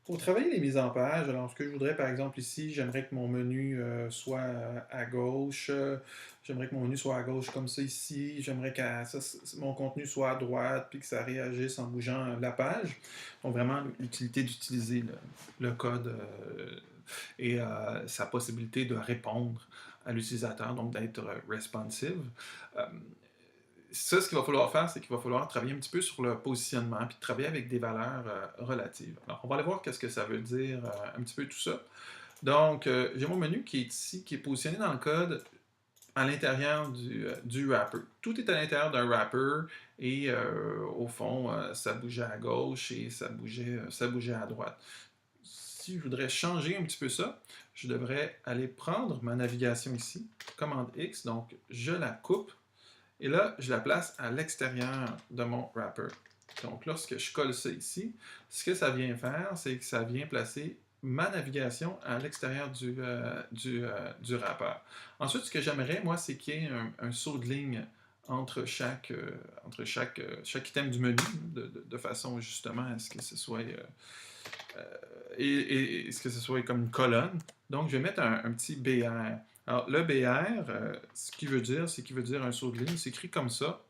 Pour travailler les mises en page, alors ce que je voudrais par exemple ici, j'aimerais que mon menu soit à gauche, j'aimerais que mon menu soit à gauche comme ça ici, j'aimerais que mon contenu soit à droite, puis que ça réagisse en bougeant la page. Donc vraiment l'utilité d'utiliser le code et sa possibilité de répondre à l'utilisateur, donc d'être responsive. Euh, Ça, ce qu'il va falloir faire, c'est qu'il va falloir travailler un petit peu sur le positionnement, puis travailler avec des valeurs relatives. Alors, on va aller voir qu'est-ce que ça veut dire, un petit peu tout ça. Donc, j'ai mon menu qui est ici, qui est positionné dans le code à l'intérieur du wrapper. Tout est à l'intérieur d'un wrapper et au fond, ça bougeait à gauche et ça bougeait à droite. Si je voudrais changer un petit peu ça, je devrais aller prendre ma navigation ici, commande X, donc je la coupe et là, je la place à l'extérieur de mon wrapper. Donc, lorsque je colle ça ici, ce que ça vient faire, c'est que ça vient placer ma navigation à l'extérieur du wrapper. Ensuite, ce que j'aimerais, moi, c'est qu'il y ait un saut de ligne chaque item du menu, de façon justement à ce que ce soit et ce que ce soit comme une colonne. Donc, je vais mettre un petit BR. Alors, le BR, ce qu'il veut dire, c'est qu'il veut dire un saut de ligne. C'est écrit comme ça.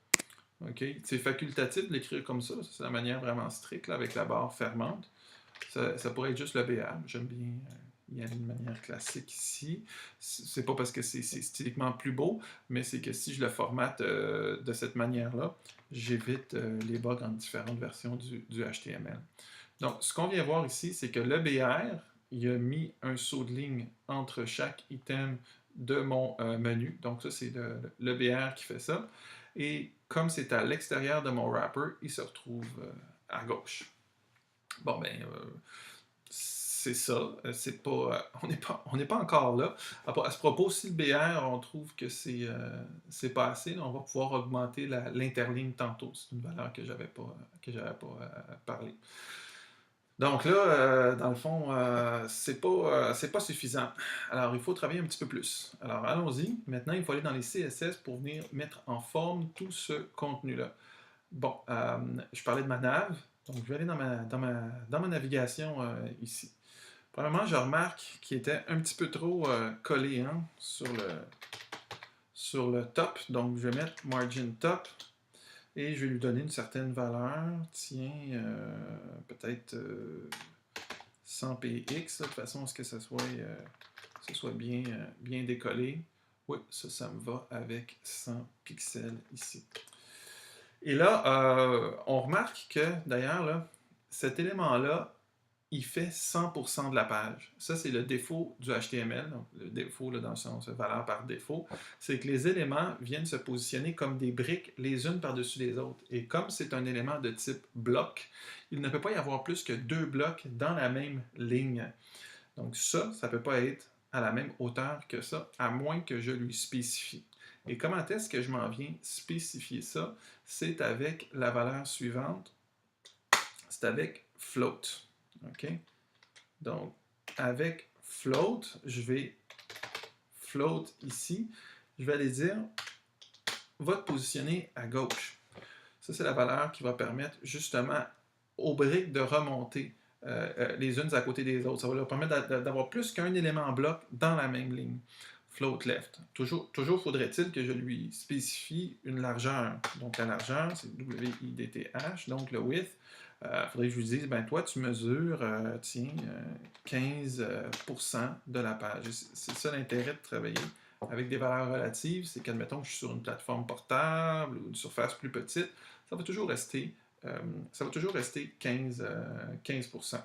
OK? C'est facultatif de l'écrire comme ça. C'est la manière vraiment stricte, là, avec la barre fermante. Ça pourrait être juste le BR. J'aime bien y aller de manière classique ici. C'est pas parce que c'est styliquement plus beau, mais c'est que si je le formate de cette manière-là, j'évite les bugs en différentes versions du HTML. Donc, ce qu'on vient voir ici, c'est que le BR, il a mis un saut de ligne entre chaque item de mon menu. Donc, ça, c'est le BR qui fait ça. Et comme c'est à l'extérieur de mon wrapper, il se retrouve à gauche. Bon, ben, c'est ça. C'est pas, on n'est pas encore là. À ce propos, si le BR, on trouve que c'est pas assez, là, on va pouvoir augmenter l'interligne tantôt. C'est une valeur que j'avais pas parlé. Donc là, dans le fond, c'est pas suffisant. Alors, il faut travailler un petit peu plus. Alors, allons-y. Maintenant, il faut aller dans les CSS pour venir mettre en forme tout ce contenu-là. Bon, je parlais de ma nav. Donc, je vais aller dans ma navigation ici. Premièrement, je remarque qu'il était un petit peu trop collé hein, sur le top. Donc, je vais mettre margin top. Et je vais lui donner une certaine valeur. Tiens, peut-être 100 px, de façon à ce que ce soit bien décollé. Oui, ça me va avec 100 pixels ici. Et là, on remarque que, d'ailleurs, là, cet élément-là, il fait 100% de la page. Ça, c'est le défaut du HTML. Donc, le défaut, là, dans le sens valeur par défaut, c'est que les éléments viennent se positionner comme des briques les unes par-dessus les autres. Et comme c'est un élément de type bloc, il ne peut pas y avoir plus que deux blocs dans la même ligne. Donc ça ne peut pas être à la même hauteur que ça, à moins que je lui spécifie. Et comment est-ce que je m'en viens spécifier ça? C'est avec la valeur suivante, c'est avec float. OK? Donc, avec float, je vais float ici, je vais aller dire, va te positionner à gauche. Ça, c'est la valeur qui va permettre justement aux briques de remonter les unes à côté des autres. Ça va leur permettre d'avoir plus qu'un élément en bloc dans la même ligne. Float left. Toujours faudrait-il que je lui spécifie une largeur. Donc la largeur, c'est width. Donc le width, il faudrait que je lui dise, ben toi, tu mesures, 15% de la page. C'est ça l'intérêt de travailler avec des valeurs relatives, c'est qu'admettons que je suis sur une plateforme portable ou une surface plus petite, ça va toujours rester, ça va toujours rester 15%.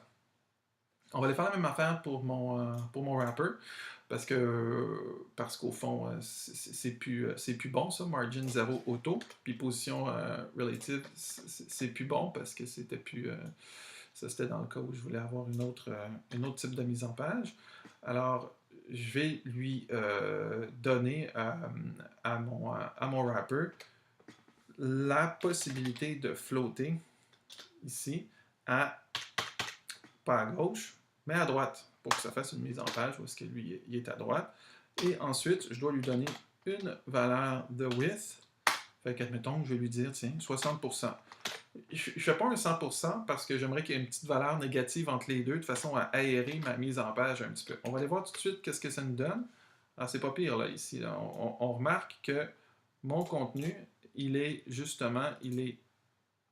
On va aller faire la même affaire pour mon wrapper, parce qu'au fond, c'est plus bon ça, margin 0 auto, puis position relative, c'est plus bon parce que ça c'était dans le cas où je voulais avoir une autre type de mise en page. Alors, je vais lui donner à mon wrapper la possibilité de flotter ici pas à gauche, mais à droite, pour que ça fasse une mise en page où est-ce que lui il est à droite. Et ensuite, je dois lui donner une valeur de width. Fait qu'admettons que je vais lui dire, tiens, 60%. Je ne fais pas un 100% parce que j'aimerais qu'il y ait une petite valeur négative entre les deux, de façon à aérer ma mise en page un petit peu. On va aller voir tout de suite qu'est-ce que ça nous donne. Alors, c'est pas pire, là, ici. Là. On remarque que mon contenu, il est justement, il est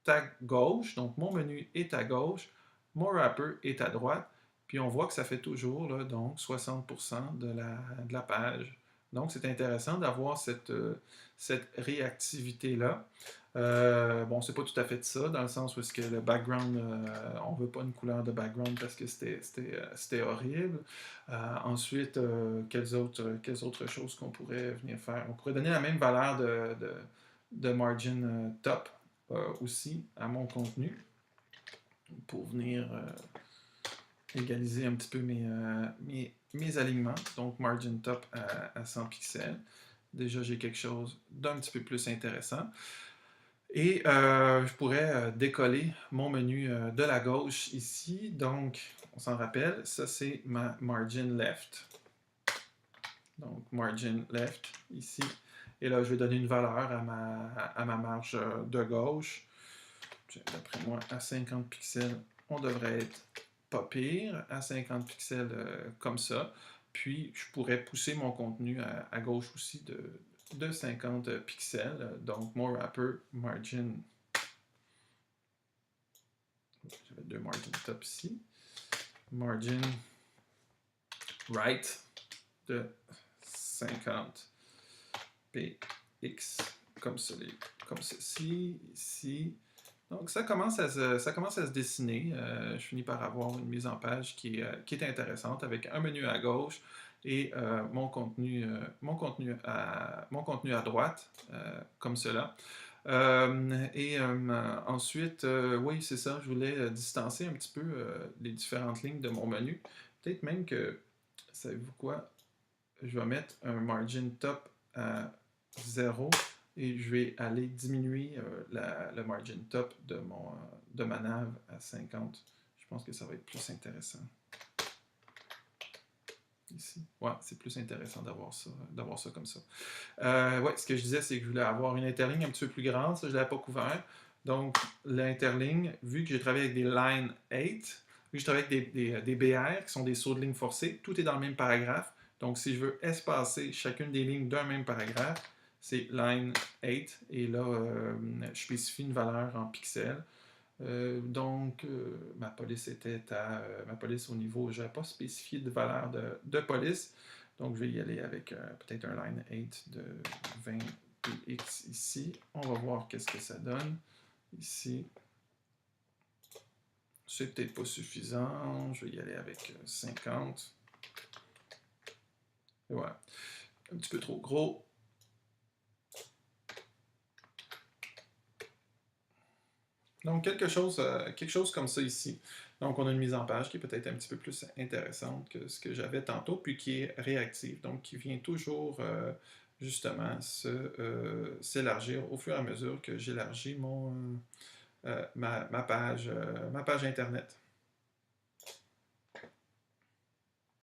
à gauche, donc mon menu est à gauche, mon wrapper est à droite, puis on voit que ça fait toujours là, donc 60% de la page. Donc c'est intéressant d'avoir cette réactivité-là. Bon, c'est pas tout à fait ça, dans le sens où est-ce que le background, on veut pas une couleur de background parce que c'était horrible. Ensuite, quelles autres choses qu'on pourrait venir faire? On pourrait donner la même valeur de margin top aussi à mon contenu pour venir égaliser un petit peu mes alignements. Donc, margin top à 100 pixels. Déjà, j'ai quelque chose d'un petit peu plus intéressant. Et je pourrais décoller mon menu de la gauche ici. Donc, on s'en rappelle, ça c'est ma margin left. Donc, margin left ici. Et là, je vais donner une valeur à ma marge de gauche. D'après moi, à 50 pixels, on devrait être pas pire. À 50 pixels comme ça. Puis, je pourrais pousser mon contenu à gauche aussi de 50 pixels. Donc, mon wrapper margin. J'avais deux margin top ici. Margin right de 50 px comme ceci, ici. Donc ça commence à se dessiner. Je finis par avoir une mise en page qui est intéressante avec un menu à gauche et mon contenu à droite, comme cela. Ensuite, oui, c'est ça, je voulais distancer un petit peu les différentes lignes de mon menu. Peut-être même que, savez-vous quoi, je vais mettre un margin top à 0 et je vais aller diminuer le margin top de ma nav à 50. Je pense que ça va être plus intéressant. Ici. Ouais, c'est plus intéressant d'avoir ça comme ça. Ouais, ce que je disais, c'est que je voulais avoir une interligne un petit peu plus grande. Ça, je ne l'avais pas couvert. Donc, l'interligne, vu que j'ai travaillé avec des line 8, vu que je travaille avec des BR, qui sont des sauts de ligne forcés, tout est dans le même paragraphe. Donc, si je veux espacer chacune des lignes d'un même paragraphe, c'est line 8. Et là, je spécifie une valeur en pixels. Ma police était ma police au niveau, je n'avais pas spécifié de valeur de police, donc je vais y aller avec peut-être un line 8 de 20 px ici. On va voir qu'est-ce que ça donne ici. C'est peut-être pas suffisant, je vais y aller avec 50. Et voilà, un petit peu trop gros. Donc, quelque chose comme ça ici. Donc, on a une mise en page qui est peut-être un petit peu plus intéressante que ce que j'avais tantôt, puis qui est réactive, donc qui vient toujours justement s'élargir au fur et à mesure que j'élargis ma page Internet.